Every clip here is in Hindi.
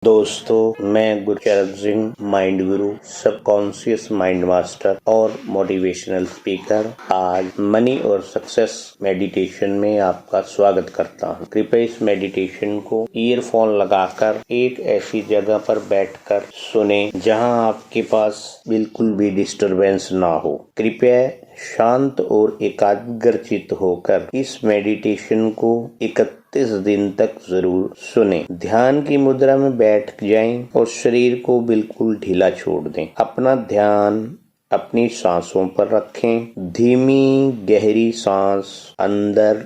दोस्तों, मैं गुरशरण सिंह, माइंड गुरु, सबकॉन्शियस माइंड मास्टर और मोटिवेशनल स्पीकर आज मनी और सक्सेस मेडिटेशन में आपका स्वागत करता हूं। कृपया इस मेडिटेशन को ईयरफोन लगाकर एक ऐसी जगह पर बैठकर सुने जहां आपके पास बिल्कुल भी डिस्टरबेंस ना हो। कृपया शांत और एकाग्रचित्त होकर इस मेडिटेशन को 31 दिन तक जरूर सुने। ध्यान की मुद्रा में बैठ जाएं और शरीर को बिल्कुल ढीला छोड़ दें। अपना ध्यान अपनी सांसों पर रखें। धीमी गहरी सांस अंदर,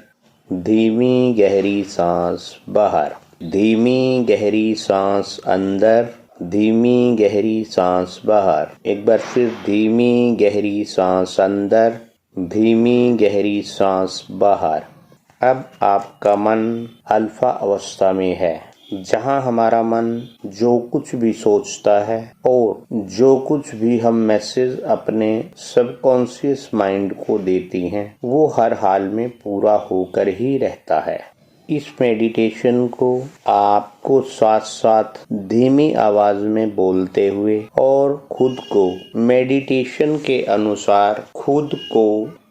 धीमी गहरी सांस बाहर, धीमी गहरी सांस अंदर, धीमी गहरी सांस बाहर। एक बार फिर धीमी गहरी सांस अंदर, धीमी गहरी सांस बाहर। अब आपका मन अल्फा अवस्था में है, जहां हमारा मन जो कुछ भी सोचता है और जो कुछ भी हम मैसेज अपने सबकॉन्शियस माइंड को देती हैं, वो हर हाल में पूरा होकर ही रहता है। इस मेडिटेशन को आपको साथ साथ धीमी आवाज में बोलते हुए और खुद को मेडिटेशन के अनुसार खुद को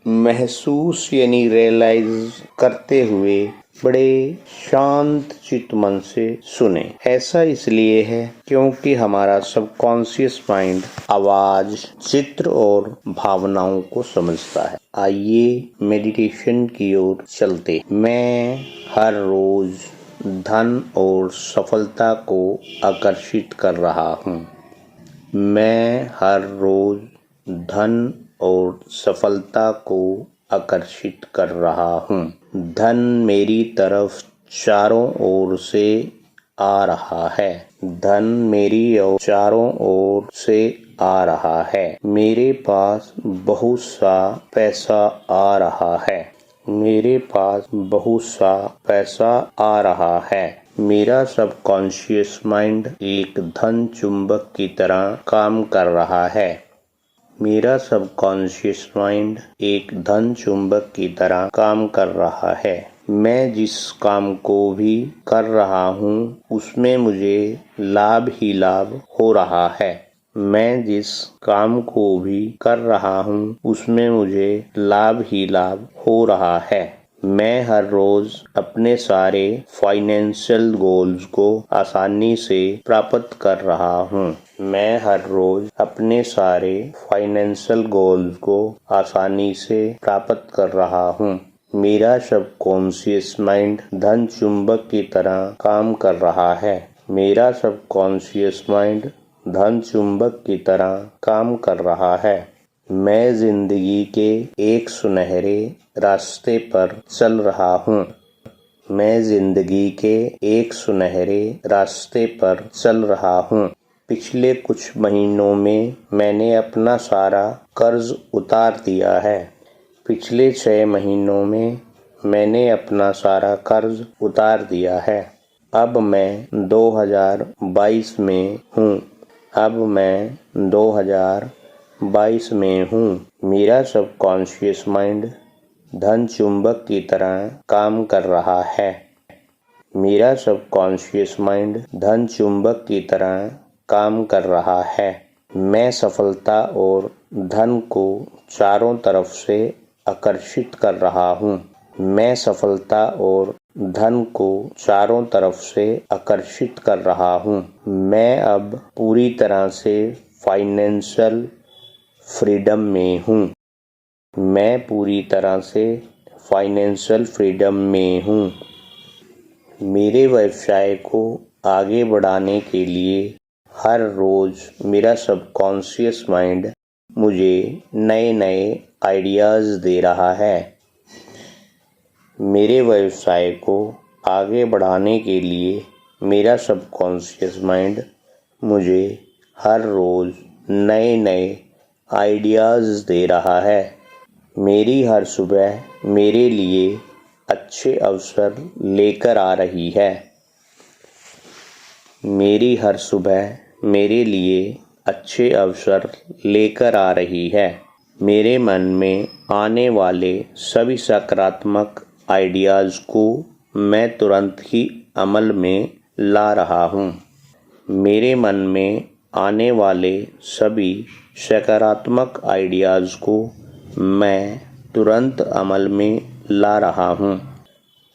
महसूस यानी रियलाइज करते हुए बड़े शांत चित्त मन से सुने। ऐसा इसलिए है क्योंकि हमारा सबकॉन्शियस माइंड आवाज, चित्र और भावनाओं को समझता है। आइए मेडिटेशन की ओर चलते। मैं हर रोज धन और सफलता को आकर्षित कर रहा हूँ। मैं हर रोज धन और सफलता को आकर्षित कर रहा हूँ। धन मेरी तरफ चारों ओर से आ रहा है। धन मेरी और चारों ओर से आ रहा है। मेरे पास बहुत सा पैसा आ रहा है। मेरे पास बहुत सा पैसा आ रहा है। मेरा सबकॉन्शियस माइंड एक धन चुंबक की तरह काम कर रहा है। मेरा सबकॉन्शियस माइंड एक धन चुंबक की तरह काम कर रहा है। मैं जिस काम को भी कर रहा हूँ उसमें मुझे लाभ ही लाभ हो रहा है। मैं जिस काम को भी कर रहा हूँ उसमें मुझे लाभ ही लाभ हो रहा है। मैं हर रोज अपने सारे फाइनेंशियल गोल्स को आसानी से प्राप्त कर रहा हूँ। मैं हर रोज अपने सारे फाइनेंशियल गोल्स को आसानी से प्राप्त कर रहा हूँ। मेरा सबकॉन्शियस माइंड धन चुंबक की तरह काम कर रहा है। मेरा सबकॉन्शियस माइंड धन चुंबक की तरह काम कर रहा है। मैं जिंदगी के एक सुनहरे रास्ते पर चल रहा हूँ। मैं जिंदगी के एक सुनहरे रास्ते पर चल रहा हूँ। पिछले कुछ महीनों में मैंने अपना सारा कर्ज उतार दिया है। पिछले 6 महीनों में मैंने अपना सारा कर्ज उतार दिया है। अब मैं 2022 में हूँ। अब मैं 2022 में हूँ। मेरा सबकॉन्शियस माइंड धन चुंबक की तरह काम कर रहा है। मेरा सबकॉन्शियस माइंड धन चुंबक की तरह काम कर रहा है। मैं सफलता और धन को चारों तरफ से आकर्षित कर रहा हूँ। मैं सफलता और धन को चारों तरफ से आकर्षित कर रहा हूँ। मैं अब पूरी तरह से फाइनेंशियल फ्रीडम में हूँ। मैं पूरी तरह से फाइनेंशियल फ्रीडम में हूँ। मेरे व्यवसाय को आगे बढ़ाने के लिए हर रोज मेरा सबकॉन्शियस माइंड मुझे नए नए आइडियाज दे रहा है। मेरे व्यवसाय को आगे बढ़ाने के लिए मेरा सबकॉन्शियस माइंड मुझे हर रोज नए नए आइडियाज दे रहा है। मेरी हर सुबह मेरे लिए अच्छे अवसर लेकर आ रही है। मेरी हर सुबह मेरे लिए अच्छे अवसर लेकर आ रही है। मेरे मन में आने वाले सभी सकारात्मक आइडियाज को मैं तुरंत ही अमल में ला रहा हूँ। मेरे मन में आने वाले सभी सकारात्मक आइडियाज़ को मैं तुरंत अमल में ला रहा हूँ।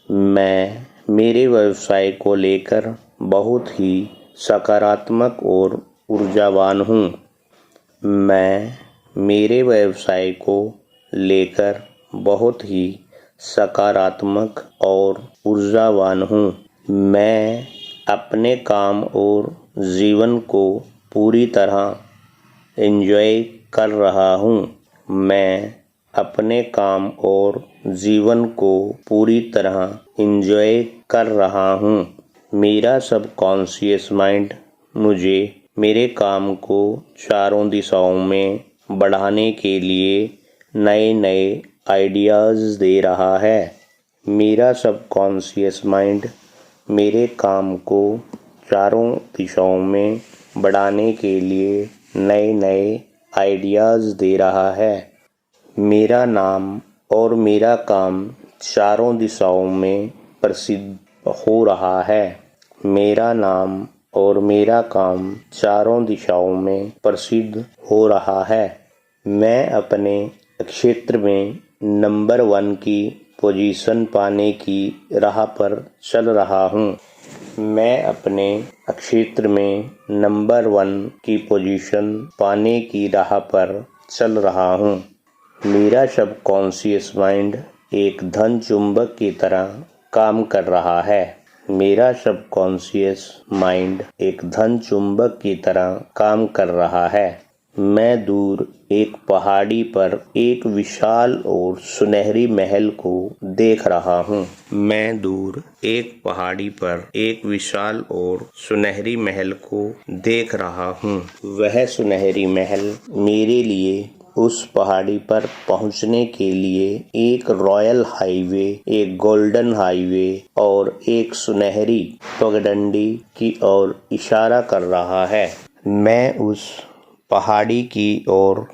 मैं मेरे व्यवसाय को लेकर बहुत ही सकारात्मक और ऊर्जावान हूँ। मैं मेरे व्यवसाय को लेकर बहुत ही सकारात्मक और ऊर्जावान हूँ। मैं अपने काम और जीवन को पूरी तरह एंजॉय कर रहा हूँ। मैं अपने काम और जीवन को पूरी तरह एंजॉय कर रहा हूँ। मेरा सबकॉन्शियस माइंड मुझे मेरे काम को चारों दिशाओं में बढ़ाने के लिए नए नए आइडियाज़ दे रहा है। मेरा सबकॉन्शियस माइंड मेरे काम को चारों दिशाओं में बढ़ाने के लिए नए नए आइडियाज़ दे रहा है। मेरा नाम और मेरा काम चारों दिशाओं में प्रसिद्ध हो रहा है। मेरा नाम और मेरा काम चारों दिशाओं में प्रसिद्ध हो रहा है। मैं अपने क्षेत्र में नंबर 1 की पोजीशन पाने की राह पर चल रहा हूँ। मैं अपने क्षेत्र में नंबर 1 की पोजीशन पाने की राह पर चल रहा हूँ। मेरा सबकॉन्शियस माइंड एक धन चुंबक की तरह काम कर रहा है। मेरा सबकॉन्शियस माइंड एक धन चुंबक की तरह काम कर रहा है। मैं दूर एक पहाड़ी पर एक विशाल और सुनहरी महल को देख रहा हूँ। मैं दूर एक पहाड़ी पर एक विशाल और सुनहरी महल को देख रहा हूँ। वह सुनहरी महल मेरे लिए उस पहाड़ी पर पहुंचने के लिए एक रॉयल हाईवे, एक गोल्डन हाईवे और एक सुनहरी पगडंडी की ओर इशारा कर रहा है। मैं उस पहाड़ी की ओर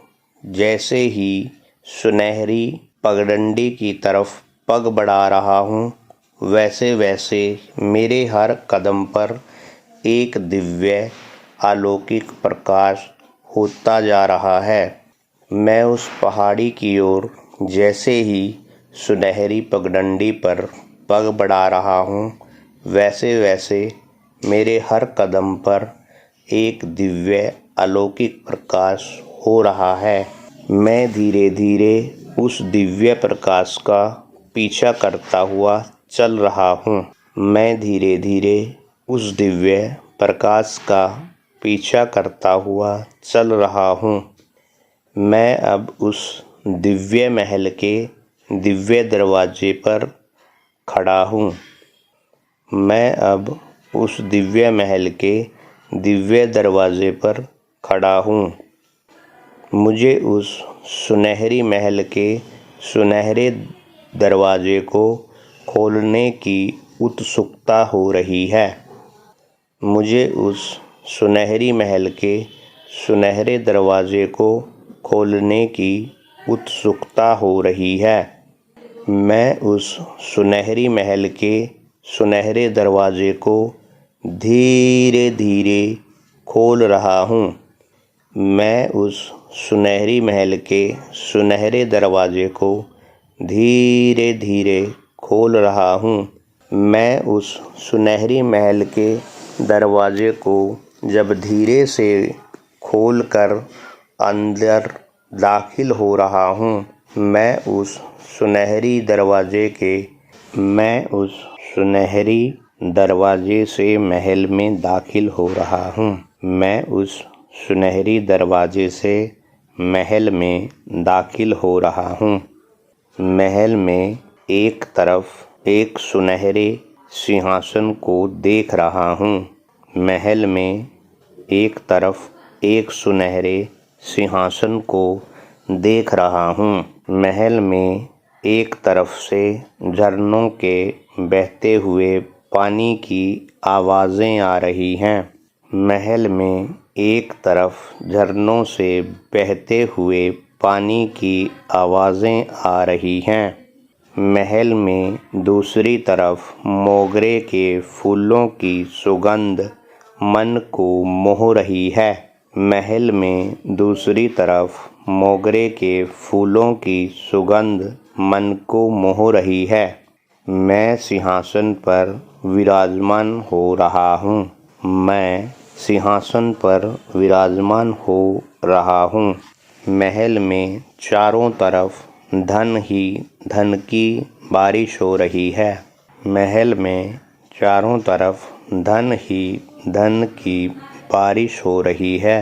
जैसे ही सुनहरी पगडंडी की तरफ पग बढ़ा रहा हूँ, वैसे वैसे मेरे हर कदम पर एक दिव्य अलौकिक प्रकाश होता जा रहा है। मैं उस पहाड़ी की ओर जैसे ही सुनहरी पगडंडी पर पग बढ़ा रहा हूँ, वैसे वैसे मेरे हर कदम पर एक दिव्य अलौकिक प्रकाश हो रहा है। मैं धीरे धीरे उस दिव्य प्रकाश का पीछा करता हुआ चल रहा हूँ। मैं धीरे धीरे उस दिव्य प्रकाश का पीछा करता हुआ चल रहा हूँ। मैं अब उस दिव्य महल के दिव्य दरवाजे पर खड़ा हूँ। मैं अब उस दिव्य महल के दिव्य दरवाजे पर खड़ा हूँ। मुझे उस सुनहरी महल के सुनहरे दरवाजे को खोलने की उत्सुकता हो रही है। मुझे उस सुनहरी महल के सुनहरे दरवाजे को खोलने की उत्सुकता हो रही है। मैं उस सुनहरी महल के सुनहरे दरवाजे को धीरे धीरे खोल रहा हूँ। मैं उस सुनहरी महल के सुनहरे दरवाजे को धीरे धीरे खोल रहा हूँ। मैं उस सुनहरी महल के दरवाजे को जब धीरे से खोलकर अंदर दाखिल हो रहा हूँ, मैं उस सुनहरी दरवाजे से महल में दाखिल हो रहा हूँ। मैं उस सुनहरी दरवाजे से महल में दाखिल हो रहा हूँ। महल में एक तरफ एक सुनहरे सिंहासन को देख रहा हूँ। महल में एक तरफ एक सुनहरे सिंहासन को देख रहा हूँ। महल में एक तरफ से झरनों के बहते हुए पानी की आवाज़ें आ रही हैं। महल में एक तरफ झरनों से बहते हुए पानी की आवाज़ें आ रही हैं। महल में दूसरी तरफ मोगरे के फूलों की सुगंध मन को मोह रही है। महल में दूसरी तरफ मोगरे के फूलों की सुगंध मन को मोह रही है। मैं सिंहासन पर विराजमान हो रहा हूँ। मैं सिंहासन पर विराजमान हो रहा हूँ। महल में चारों तरफ धन ही धन की बारिश हो रही है। महल में चारों तरफ धन ही धन की बारिश हो रही है।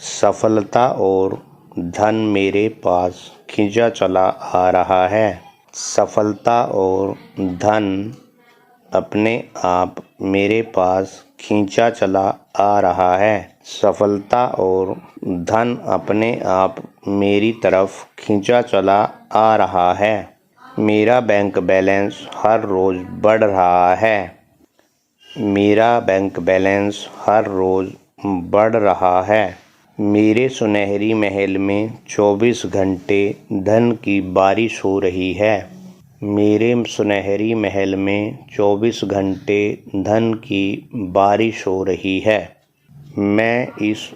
सफलता और धन मेरे पास खींचा चला आ रहा है। सफलता और धन अपने आप मेरे पास खींचा चला आ रहा है। सफलता और धन अपने आप मेरी तरफ खींचा चला आ रहा है। मेरा बैंक बैलेंस हर रोज बढ़ रहा है। मेरा बैंक बैलेंस हर रोज बढ़ रहा है। मेरे सुनहरी महल में 24 घंटे धन की बारिश हो रही है। मेरे सुनहरी महल में 24 घंटे धन की बारिश हो रही है। मैं इस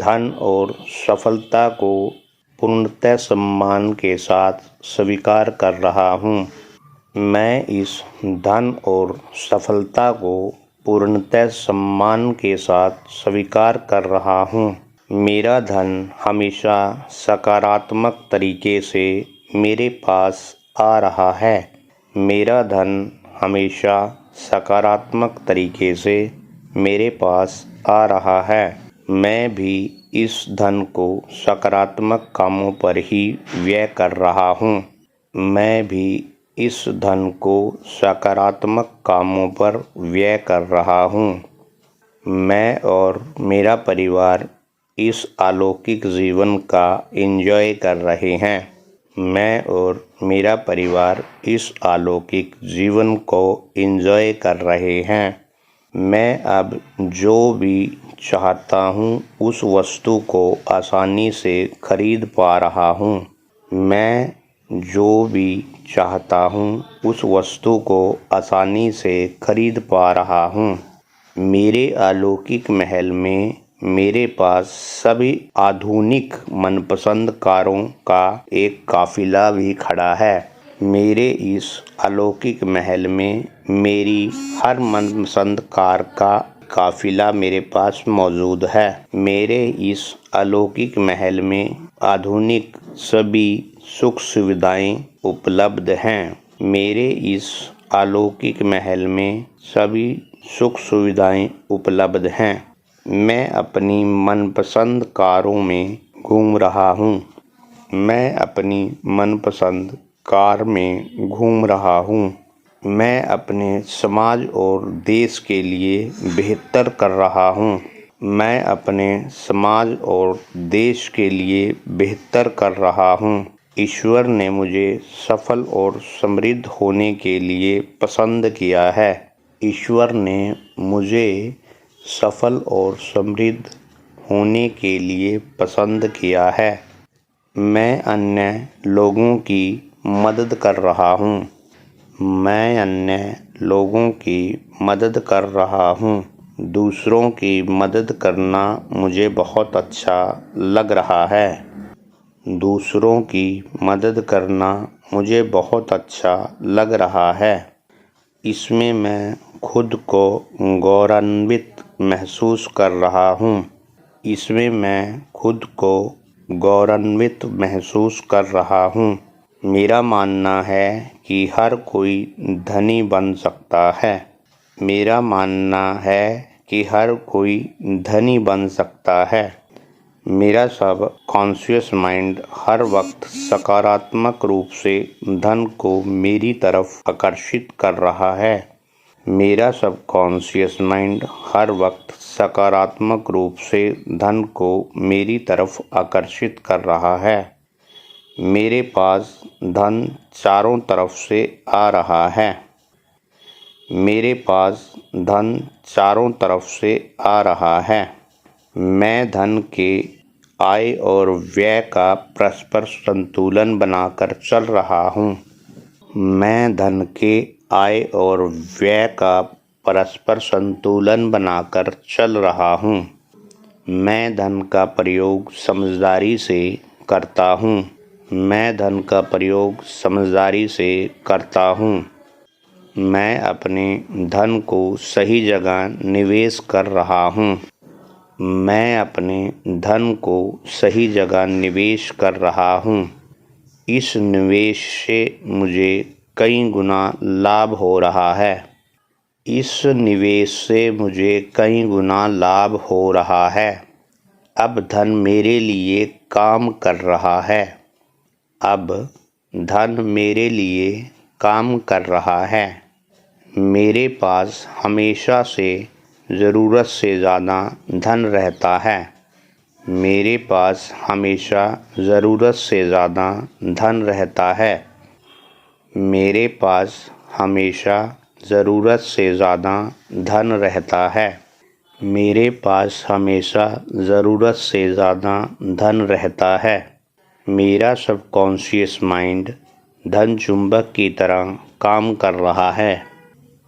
धन और सफलता को पूर्णतः सम्मान के साथ स्वीकार कर रहा हूँ। मैं इस धन और सफलता को पूर्णतः सम्मान के साथ स्वीकार कर रहा हूँ। मेरा धन हमेशा सकारात्मक तरीके से मेरे पास आ रहा है। मेरा धन हमेशा सकारात्मक तरीके से मेरे पास आ रहा है। मैं भी इस धन को सकारात्मक कामों पर ही व्यय कर रहा हूँ। मैं भी इस धन को सकारात्मक कामों पर व्यय कर रहा हूँ। मैं और मेरा परिवार इस अलौकिक जीवन का एंजॉय कर रहे हैं। मैं और मेरा परिवार इस अलौकिक जीवन को एंजॉय कर रहे हैं। मैं अब जो भी चाहता हूँ उस वस्तु को आसानी से खरीद पा रहा हूँ। मैं जो भी चाहता हूँ उस वस्तु को आसानी से खरीद पा रहा हूँ। मेरे अलौकिक महल में मेरे पास सभी आधुनिक मनपसंद कारों का एक काफिला भी खड़ा है। मेरे इस अलौकिक महल में मेरी हर मनपसंद कार का काफिला मेरे पास मौजूद है। मेरे इस अलौकिक महल में आधुनिक सभी सुख सुविधाएं उपलब्ध हैं। मेरे इस अलौकिक महल में सभी सुख सुविधाएं उपलब्ध हैं। मैं अपनी मनपसंद कारों में घूम रहा हूँ। मैं अपनी मनपसंद कार में घूम रहा हूँ। मैं अपने समाज और देश के लिए बेहतर कर रहा हूँ। मैं अपने समाज और देश के लिए बेहतर कर रहा हूँ। ईश्वर ने मुझे सफल और समृद्ध होने के लिए पसंद किया है। ईश्वर ने मुझे सफल और समृद्ध होने के लिए पसंद किया है। मैं अन्य लोगों की मदद कर रहा हूँ। मैं अन्य लोगों की मदद कर रहा हूँ। दूसरों की मदद करना मुझे बहुत अच्छा लग रहा है। दूसरों की मदद करना मुझे बहुत अच्छा लग रहा है। इसमें मैं खुद को गौरवान्वित महसूस कर रहा हूँ। इसमें मैं खुद को गौरवान्वित महसूस कर रहा हूँ। मेरा मानना है कि हर कोई धनी बन सकता है। मेरा मानना है कि हर कोई धनी बन सकता है। मेरा सब कॉन्शियस माइंड हर वक्त सकारात्मक रूप से धन को मेरी तरफ आकर्षित कर रहा है। मेरा सब कॉन्शियस माइंड हर वक्त सकारात्मक रूप से धन को मेरी तरफ आकर्षित कर रहा है। मेरे पास धन चारों तरफ से आ रहा है। मेरे पास धन चारों तरफ से आ रहा है। मैं धन के आय और व्यय का परस्पर संतुलन बनाकर चल रहा हूँ। मैं धन के आय और व्यय का परस्पर संतुलन बनाकर चल रहा हूँ। मैं धन का प्रयोग समझदारी से करता हूँ। मैं धन का प्रयोग समझदारी से करता हूँ। मैं अपने धन को सही जगह निवेश कर रहा हूँ। मैं अपने धन को सही जगह निवेश कर रहा हूँ। इस निवेश से मुझे कई गुना लाभ हो रहा है। इस निवेश से मुझे कई गुना लाभ हो रहा है। अब धन मेरे लिए काम कर रहा है। अब धन मेरे लिए काम कर रहा है। मेरे पास हमेशा से ज़रूरत से ज़्यादा धन रहता है। मेरे पास हमेशा ज़रूरत से ज़्यादा धन रहता है। मेरे पास हमेशा ज़रूरत से ज़्यादा धन रहता है। मेरे पास हमेशा ज़रूरत से ज़्यादा धन रहता है। मेरा सबकॉन्शियस माइंड धन चुंबक की तरह काम कर रहा है।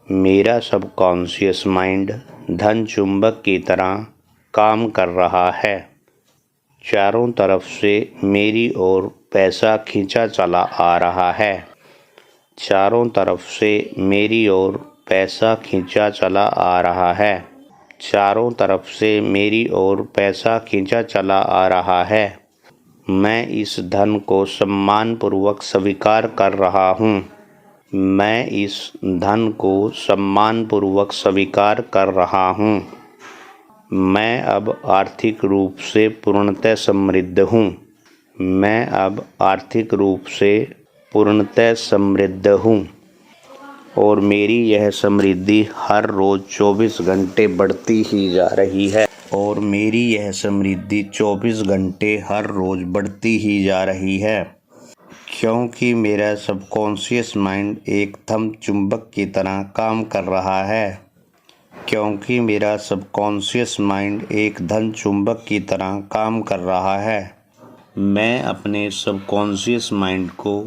मेरा सबकॉन्शियस माइंड धन चुंबक की तरह काम कर रहा है। चारों तरफ से मेरी ओर पैसा खींचा चला आ रहा है। चारों तरफ से मेरी ओर पैसा खींचा चला आ रहा है। चारों तरफ से मेरी ओर पैसा खींचा चला आ रहा है। मैं इस धन को सम्मानपूर्वक स्वीकार कर रहा हूँ। मैं इस धन को सम्मानपूर्वक स्वीकार कर रहा हूँ। मैं अब आर्थिक रूप से पूर्णतः समृद्ध हूँ। मैं अब आर्थिक रूप से पूर्णतः समृद्ध हूँ और मेरी यह समृद्धि हर रोज़ 24 घंटे बढ़ती ही जा रही है। और मेरी यह समृद्धि 24 घंटे हर रोज़ बढ़ती ही जा रही है, क्योंकि मेरा सबकॉन्शियस माइंड एक धन चुंबक की तरह काम कर रहा है। क्योंकि मेरा सबकॉन्शियस माइंड एक धन चुंबक की तरह काम कर रहा है। मैं अपने सबकॉन्शियस माइंड को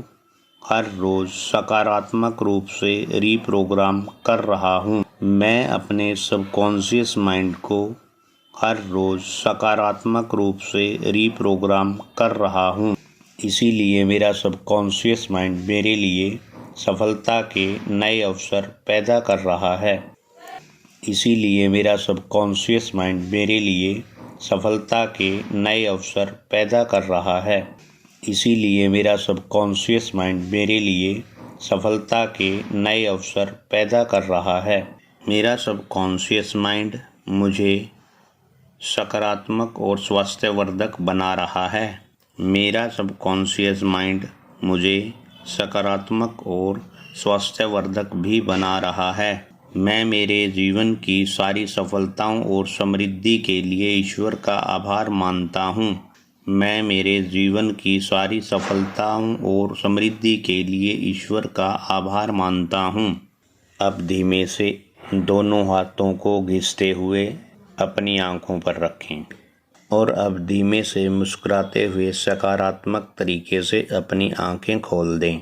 हर रोज़ सकारात्मक रूप से रीप्रोग्राम कर रहा हूँ। मैं अपने सबकॉन्शियस माइंड को हर रोज़ सकारात्मक रूप से रीप्रोग्राम कर रहा हूँ। इसीलिए मेरा सबकॉन्शियस माइंड मेरे लिए सफलता के नए अवसर पैदा कर रहा है। इसीलिए मेरा सबकॉन्शियस माइंड मेरे लिए सफलता के नए अवसर पैदा कर रहा है। इसीलिए मेरा सबकॉन्शियस माइंड मेरे लिए सफलता के नए अवसर पैदा कर रहा है। मेरा सबकॉन्शियस माइंड मुझे सकारात्मक और स्वास्थ्यवर्धक बना रहा है। मेरा सबकॉन्शियस माइंड मुझे सकारात्मक और स्वास्थ्यवर्धक भी बना रहा है। मैं मेरे जीवन की सारी सफलताओं और समृद्धि के लिए ईश्वर का आभार मानता हूँ। मैं मेरे जीवन की सारी सफलताओं और समृद्धि के लिए ईश्वर का आभार मानता हूँ। अब धीमे से दोनों हाथों को घिसते हुए अपनी आँखों पर रखें और अब धीमे से मुस्कुराते हुए सकारात्मक तरीके से अपनी आँखें खोल दें।